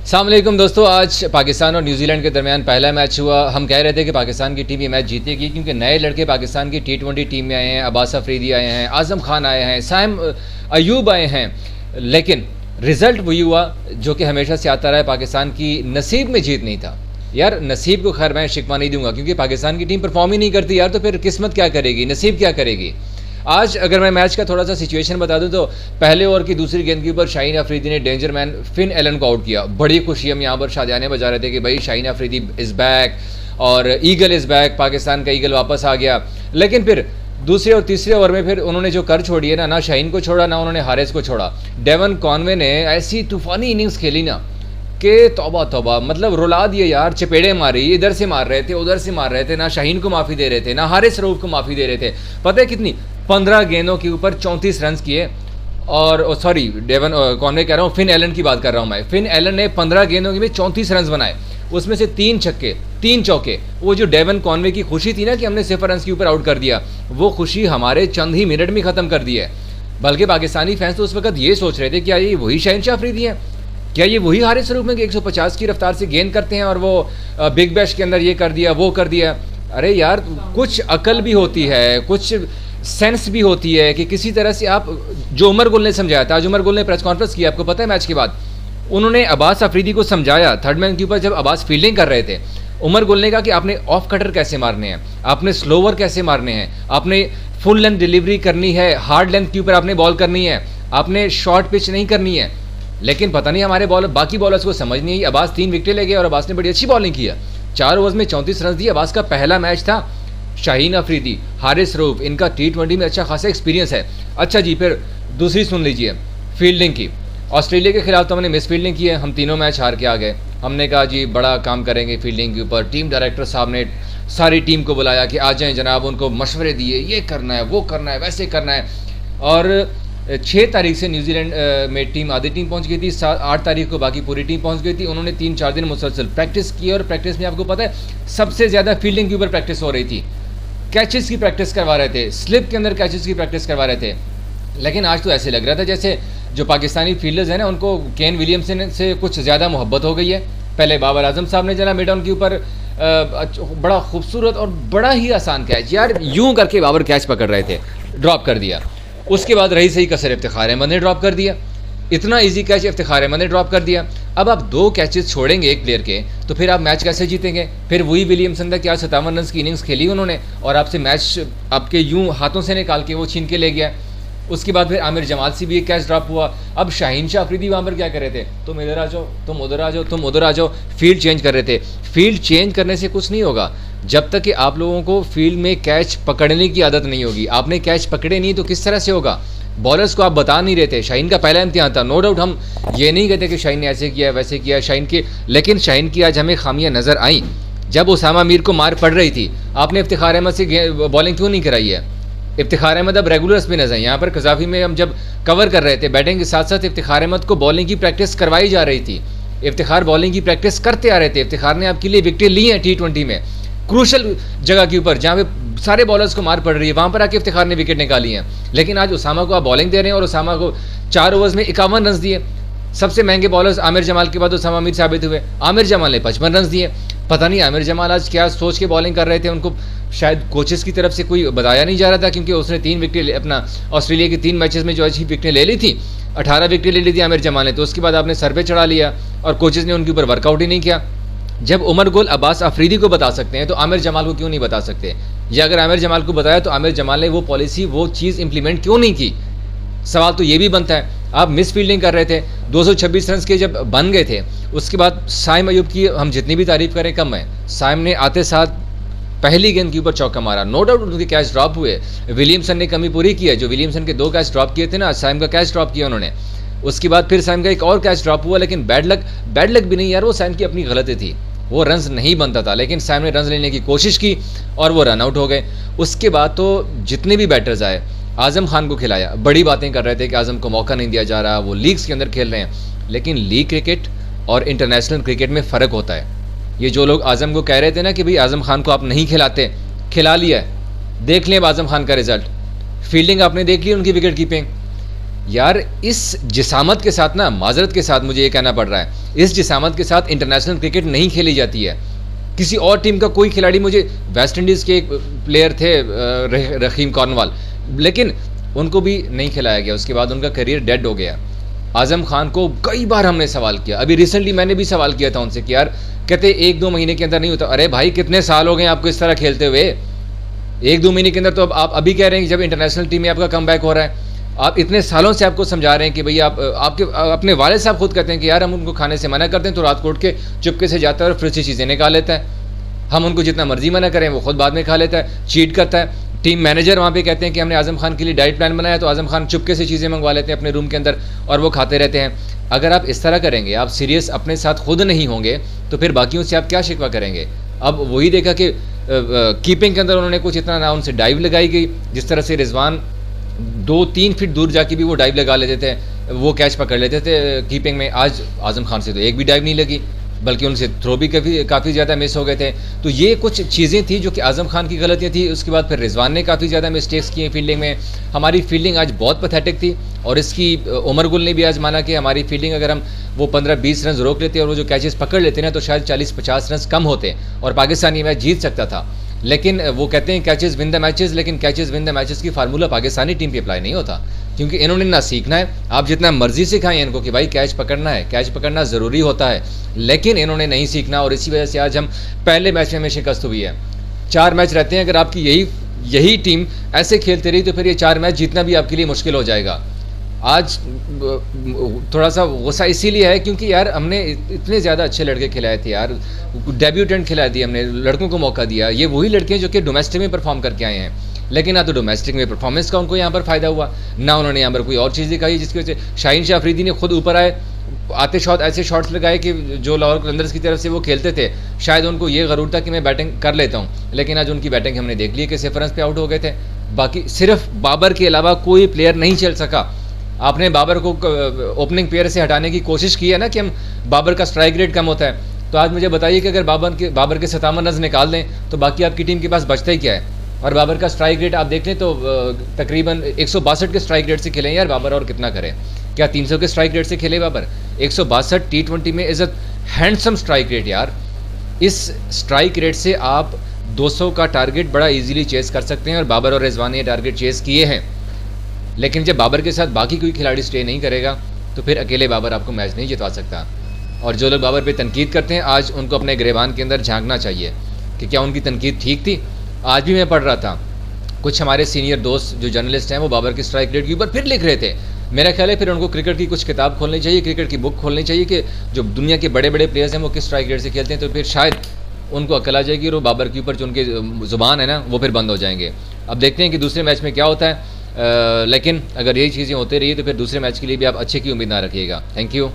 अस्सलाम वालेकुम दोस्तों, आज पाकिस्तान और न्यूजीलैंड के दरमियान पहला मैच हुआ। हम कह रहे थे कि पाकिस्तान की टीम ये मैच जीतेगी क्योंकि नए लड़के पाकिस्तान की T20 टीम में आए हैं। अब्बास अफरीदी आए हैं, आज़म खान आए हैं, साइम अयूब आए हैं, लेकिन रिज़ल्ट वही हुआ जो कि हमेशा से आता रहा है। पाकिस्तान की नसीब में जीत नहीं था यार। नसीब को खैर मैं शिकवा नहीं दूंगा क्योंकि पाकिस्तान की टीम परफॉर्म ही नहीं करती यार, तो फिर किस्मत क्या करेगी, नसीब क्या करेगी। आज अगर मैं मैच का थोड़ा सा सिचुएशन बता दूं तो पहले ओवर की दूसरी गेंद के ऊपर शाहीन अफरीदी ने डेंजर मैन फिन एलन को आउट किया। बड़ी खुशी हम यहाँ पर शादियाने बजा रहे थे कि भाई शाहीन अफरीदी इज़ बैक और ईगल इज़ बैक, पाकिस्तान का ईगल वापस आ गया। लेकिन फिर दूसरे और तीसरे ओवर में फिर उन्होंने जो कर छोड़ी है ना शाहीन को छोड़ा ना उन्होंने हारिस को छोड़ा। डेवन कॉनवे ने ऐसी तूफानी इनिंग्स खेली ना कि तौबा तौबा, मतलब रुला दिए यार, चपेड़े मारी, इधर से मार रहे थे उधर से मार रहे थे, ना शाहीन को माफ़ी दे रहे थे ना हारिस रऊफ को माफ़ी दे रहे थे। पता है कितनी, 15 गेंदों के ऊपर 34 रन किए। और सॉरी डेवन कॉनवे कह रहा हूँ, फिन एलन की बात कर रहा हूँ मैं। फिन एलन ने 15 गेंदों के में 34 रन बनाए, उसमें से 3 छक्के 3 चौके। वो जो डेवन कॉनवे की खुशी थी ना कि हमने 0 रन के ऊपर आउट कर दिया, वो खुशी हमारे चंद ही मिनट में ख़त्म कर दी है। बल्कि पाकिस्तानी फैंस तो उस वक्त ये सोच रहे थे क्या ये वही शहनशाह अफरीदी हैं, क्या ये वही हारिस रऊफ में कि 150 की रफ्तार से गेंद करते हैं और वो बिग बैश के अंदर ये कर दिया वो कर दिया। अरे यार कुछ अकल भी होती है, कुछ सेंस भी होती है कि किसी तरह से आप, जो उमर गुल ने समझाया था, आज उमर गुल ने प्रेस कॉन्फ्रेंस किया आपको पता है मैच के बाद, उन्होंने अब्बास अफरीदी को समझाया थर्ड मैन के ऊपर जब अब्बास फील्डिंग कर रहे थे। उमर गुल ने कहा कि आपने ऑफ कटर कैसे मारने हैं, आपने स्लोवर कैसे मारने हैं, आपने फुल लेंथ डिलीवरी करनी है, हार्ड लेंथ के ऊपर आपने बॉल करनी है, आपने शॉर्ट पिच नहीं करनी है। लेकिन पता नहीं हमारे बॉलर बाकी बॉलर्स को समझ नहीं आई। अब्बास 3 विकेट ले गए और अब्बास ने बड़ी अच्छी बॉलिंग किया, 4 ओवर्स में 34 रन दिए। अब्बास का पहला मैच था। शाहीन अफरीदी, हारिस रऊफ, इनका T20 में अच्छा खासा एक्सपीरियंस है। अच्छा जी, फिर दूसरी सुन लीजिए फील्डिंग की। ऑस्ट्रेलिया के खिलाफ तो हमने मिस फील्डिंग की है, हम तीनों मैच हार के आ गए। हमने कहा जी बड़ा काम करेंगे फील्डिंग के ऊपर। टीम डायरेक्टर साहब ने सारी टीम को बुलाया कि आ जाएँ जनाब, उनको मशवरे दिए, ये करना है वो करना है वैसे करना है। और 6 तारीख से न्यूजीलैंड में टीम आधी टीम पहुंच गई थी, 8 तारीख को बाकी पूरी टीम पहुंच गई थी। उन्होंने 3-4 दिन मुसलसल प्रैक्टिस की और प्रैक्टिस में आपको पता है सबसे ज़्यादा फील्डिंग के ऊपर प्रैक्टिस हो रही थी। कैचेस की प्रैक्टिस करवा रहे थे, स्लिप के अंदर कैचेस की प्रैक्टिस करवा रहे थे। लेकिन आज तो ऐसे लग रहा था जैसे जो पाकिस्तानी फील्डर्स हैं ना उनको केन विलियमसन से कुछ ज़्यादा मोहब्बत हो गई है। पहले बाबर आजम साहब ने जना मिड ऑन के ऊपर बड़ा खूबसूरत और बड़ा ही आसान कैच, यार यूँ करके बाबर कैच पकड़ रहे थे, ड्रॉप कर दिया। उसके बाद रही सही कसर इफ्तिखार अहमद ने ड्रॉप कर दिया, इतना इजी कैच इफ्तिखार अहमद ने ड्रॉप कर दिया। अब आप 2 कैचेस छोड़ेंगे एक प्लेयर के तो फिर आप मैच कैसे जीतेंगे। फिर वही विलियमसन था, क्या 57 रन की इनिंग्स खेली उन्होंने और आपसे मैच आपके यूं हाथों से निकाल के वो छीन के ले गया। उसके बाद फिर आमिर जमाल से भी एक कैच ड्रॉप हुआ। अब शाहीन शाह अफरीदी वहाँ पर क्या कर रहे थे, तुम इधर आ जाओ, तुम उधर आ जाओ, तुम उधर आ जाओ, फील्ड चेंज कर रहे थे। फील्ड चेंज करने से कुछ नहीं होगा जब तक कि आप लोगों को फील्ड में कैच पकड़ने की आदत नहीं होगी। आपने कैच पकड़े नहीं तो किस तरह से होगा। बॉलर्स को आप बता नहीं रहे थे। शाहीन का पहला इम्तिहान था, नो डाउट हम ये नहीं कहते कि शाहीन ने ऐसे किया वैसे किया शाहीन के, लेकिन शाहीन की आज हमें खामियां नज़र आई। जब उसामा मीर को मार पड़ रही थी आपने इफ्तिखार अहमद से बॉलिंग क्यों नहीं कराई है। इफ्तिखार अहमद अब रेगुलर स्पिनर्स हैं। यहाँ पर कज़ाफ़ी में हम जब कवर कर रहे थे बैटिंग के साथ साथ इफ्तिखार अहमद को बॉलिंग की प्रैक्टिस करवाई जा रही थी। इफ्तिखार बॉलिंग की प्रैक्टिस करते आ रहे थे। इफ्तिखार ने आपके लिए विकेट ली हैं T20 में, क्रूशल जगह के ऊपर जहाँ पे सारे बॉलर्स को मार पड़ रही है, वहाँ पर आके इफ्तिखार ने विकेट निकाली हैं। लेकिन आज उसामा को आप बॉलिंग दे रहे हैं और उसामा को 4 ओवर्स में 51 रन दिए। सबसे महंगे बॉलर्स आमिर जमाल के बाद उसामा मीर साबित हुए। आमिर जमाल ने 55 रन दिए। पता नहीं आमिर जमाल आज क्या सोच के बॉलिंग कर रहे थे, उनको शायद कोचेस की तरफ से कोई बताया नहीं जा रहा था क्योंकि उसने 3 विकेट अपना ऑस्ट्रेलिया की 3 मैचेस में जो अच्छी विकेटें ले ली थी, 18 विकेट ले ली थी आमिर जमाल ने। तो उसके बाद आपने सर पे चढ़ा लिया और कोचेस ने उनके ऊपर वर्कआउट ही नहीं किया। जब उमर गुल अब्बास अफरीदी को बता सकते हैं तो आमिर जमाल को क्यों नहीं बता सकते, या अगर आमिर जमाल को बताया तो आमिर जमाल ने वो पॉलिसी वो चीज़ इंप्लीमेंट क्यों नहीं की। सवाल तो ये भी बनता है। आप मिस फील्डिंग कर रहे थे, 226 रन के जब बन गए थे उसके बाद साइम अयूब की हम जितनी भी तारीफ करें कम है। साइम ने आते साथ पहली गेंद के ऊपर चौका मारा, नो डाउट उनके कैच ड्रॉप हुए। विलियमसन ने कमी पूरी की है, जो विलियमसन के 2 कैच ड्रॉप किए थे ना, साइम का कैच ड्रॉप किया उन्होंने। उसके बाद फिर साइम का एक और कैच ड्रॉप हुआ, लेकिन बैड लक भी नहीं यार, वो साइम की अपनी गलती थी, वो रन्स नहीं बनता था। लेकिन साइम ने रन्स लेने की कोशिश की और वो रन आउट हो गए। उसके बाद तो जितने भी बैटर्स आए आज़म खान को खिलाया, बड़ी बातें कर रहे थे कि आज़म को मौका नहीं दिया जा रहा, वो लीग्स के अंदर खेल रहे हैं। लेकिन लीग क्रिकेट और इंटरनेशनल क्रिकेट में फ़र्क होता है। ये जो लोग आज़म को कह रहे थे ना कि भाई आज़म खान को आप नहीं खिलाते, खिला लिया है। देख लें अब आज़म खान का रिजल्ट, फील्डिंग आपने देख ली, उनकी विकेट कीपिंग, यार इस जिसामत के साथ ना, माजरत के साथ मुझे ये कहना पड़ रहा है, इस जिसामत के साथ इंटरनेशनल क्रिकेट नहीं खेली जाती है। किसी और टीम का कोई खिलाड़ी, मुझे वेस्ट इंडीज़ के एक प्लेयर थे रहीम कॉर्नवाल, लेकिन उनको भी नहीं खिलाया गया, उसके बाद उनका करियर डेड हो गया। आज़म खान को कई बार हमने सवाल किया, अभी रिसेंटली मैंने भी सवाल किया था उनसे कि यार, कहते 1-2 महीने के अंदर नहीं होता। अरे भाई, कितने साल हो गए आपको इस तरह खेलते हुए? 1-2 महीने के अंदर तो अब आप अभी कह रहे हैं कि जब इंटरनेशनल टीम में आपका कम बैक हो रहा है। आप इतने सालों से आपको समझा रहे हैं कि भई आपके अपने वालिद साहब खुद कहते हैं कि यार हम उनको खाने से मना करते हैं तो रात को उठ के चुपके से जाता है और फ्रिज से चीज़ें निकाल लेता है। हम उनको जितना मर्जी मना करें वो खुद बाद में खा लेता है, चीट करता है। टीम मैनेजर वहाँ पे कहते हैं कि हमने आज़म खान के लिए डाइट प्लान बनाया, तो आज़म खान चुपके से चीज़ें मंगवा लेते हैं अपने रूम के अंदर और वो खाते रहते हैं। अगर आप इस तरह करेंगे, आप सीरियस अपने साथ खुद नहीं होंगे, तो फिर बाकियों से आप क्या शिकवा करेंगे? अब वही देखा कि कीपिंग के अंदर उन्होंने कुछ इतना ना, उनसे डाइव लगाई गई, जिस तरह से रिजवान 2-3 फीट दूर जाके भी वो डाइव लगा लेते थे, वो कैच पकड़ लेते थे कीपिंग में। आज आज़म खान से तो एक भी डाइव नहीं लगी, बल्कि उनसे थ्रो भी काफ़ी ज़्यादा मिस हो गए थे। तो ये कुछ चीज़ें थी जो कि आज़म खान की गलतियाँ थी। उसके बाद फिर रिजवान ने काफ़ी ज़्यादा मिस्टेक्स किए फील्डिंग में। हमारी फील्डिंग आज बहुत पैथेटिक थी, और इसकी उमर गुल ने भी आज माना कि हमारी फील्डिंग, अगर हम वो 15-20 रन रोक लेते और वो जो कैचेस पकड़ लेते ना, तो शायद 40-50 रन कम होते और पाकिस्तान ये मैच जीत सकता था। लेकिन वो कहते हैं कैचेस विन द मैचेस, लेकिन कैचेस विन द मैचेस की फार्मूला पाकिस्तानी टीम पे अप्लाई नहीं होता, क्योंकि इन्होंने ना सीखना है। आप जितना मर्जी सिखाएं इनको कि भाई कैच पकड़ना है, कैच पकड़ना ज़रूरी होता है, लेकिन इन्होंने नहीं सीखना, और इसी वजह से आज हम पहले मैच में हमें शिकस्त हुई है। 4 मैच रहते हैं, अगर आपकी यही टीम ऐसे खेलती रही तो फिर ये 4 मैच जीतना भी आपके लिए मुश्किल हो जाएगा। आज थोड़ा सा गुस्सा इसीलिए है क्योंकि यार हमने इतने ज़्यादा अच्छे लड़के खिलाए थे यार, डेब्यूटेंट खिला दिए हमने, लड़कों को मौका दिया। ये वही लड़के हैं जो कि डोमेस्टिक में परफॉर्म करके आए हैं, लेकिन ना तो डोमेस्टिक में परफॉर्मेंस का उनको यहाँ पर फ़ायदा हुआ, ना उन्होंने यहाँ पर कोई और चीज़ दिखाई जिसकी वजह से शाहीन शाह अफरीदी ने खुद ऊपर आए, आते शॉट ऐसे शॉट्स लगाए कि जो लाहौर कलंदर्स की तरफ से वो खेलते थे, शायद उनको ये गरूर था कि मैं बैटिंग कर लेता हूँ, लेकिन आज उनकी बैटिंग हमने देख ली कि सिर्फ रन पे आउट हो गए थे। बाकी सिर्फ बाबर के अलावा कोई प्लेयर नहीं चल सका। आपने बाबर को ओपनिंग पेयर से हटाने की कोशिश की है ना कि हम बाबर का स्ट्राइक रेट कम होता है, तो आज मुझे बताइए कि अगर बाबर के 57 रन निकाल दें तो बाकी आपकी टीम के पास बचता ही क्या है? और बाबर का स्ट्राइक रेट आप देख लें तो तकरीबन 162 के स्ट्राइक रेट से खेले यार बाबर, और कितना करें? क्या 300 के स्ट्राइक रेट से खेले बाबर? 162 T20 में is a handsome strike rate यार। इस स्ट्राइक रेट से आप 200 का टारगेट बड़ा इजीली चेस कर सकते हैं, और बाबर और रिजवान ने ये टारगेट चेस किए हैं। लेकिन जब बाबर के साथ बाकी कोई खिलाड़ी स्टे नहीं करेगा तो फिर अकेले बाबर आपको मैच नहीं जितवा सकता। और जो लोग बाबर पे तनकीद करते हैं, आज उनको अपने गिरेबान के अंदर झांकना चाहिए कि क्या उनकी तनकीद ठीक थी। आज भी मैं पढ़ रहा था, कुछ हमारे सीनियर दोस्त जो जर्नलिस्ट हैं वो बाबर के स्ट्राइक रेट के ऊपर फिर लिख रहे थे। मेरा ख्याल है फिर उनको क्रिकेट की कुछ किताब खोलनी चाहिए, क्रिकेट की बुक खोलनी चाहिए कि जो दुनिया के बड़े बड़े प्लेयर्स हैं वो किस स्ट्राइक रेट से खेलते हैं, तो फिर शायद उनको अकल आ जाएगी और वो बाबर के ऊपर जो उनके ज़ुबान है ना वो फिर बंद हो जाएंगे। अब देखते हैं कि दूसरे मैच में क्या होता है, लेकिन अगर यही चीज़ें होती रही तो फिर दूसरे मैच के लिए भी आप अच्छे की उम्मीद ना रखिएगा। Thank you.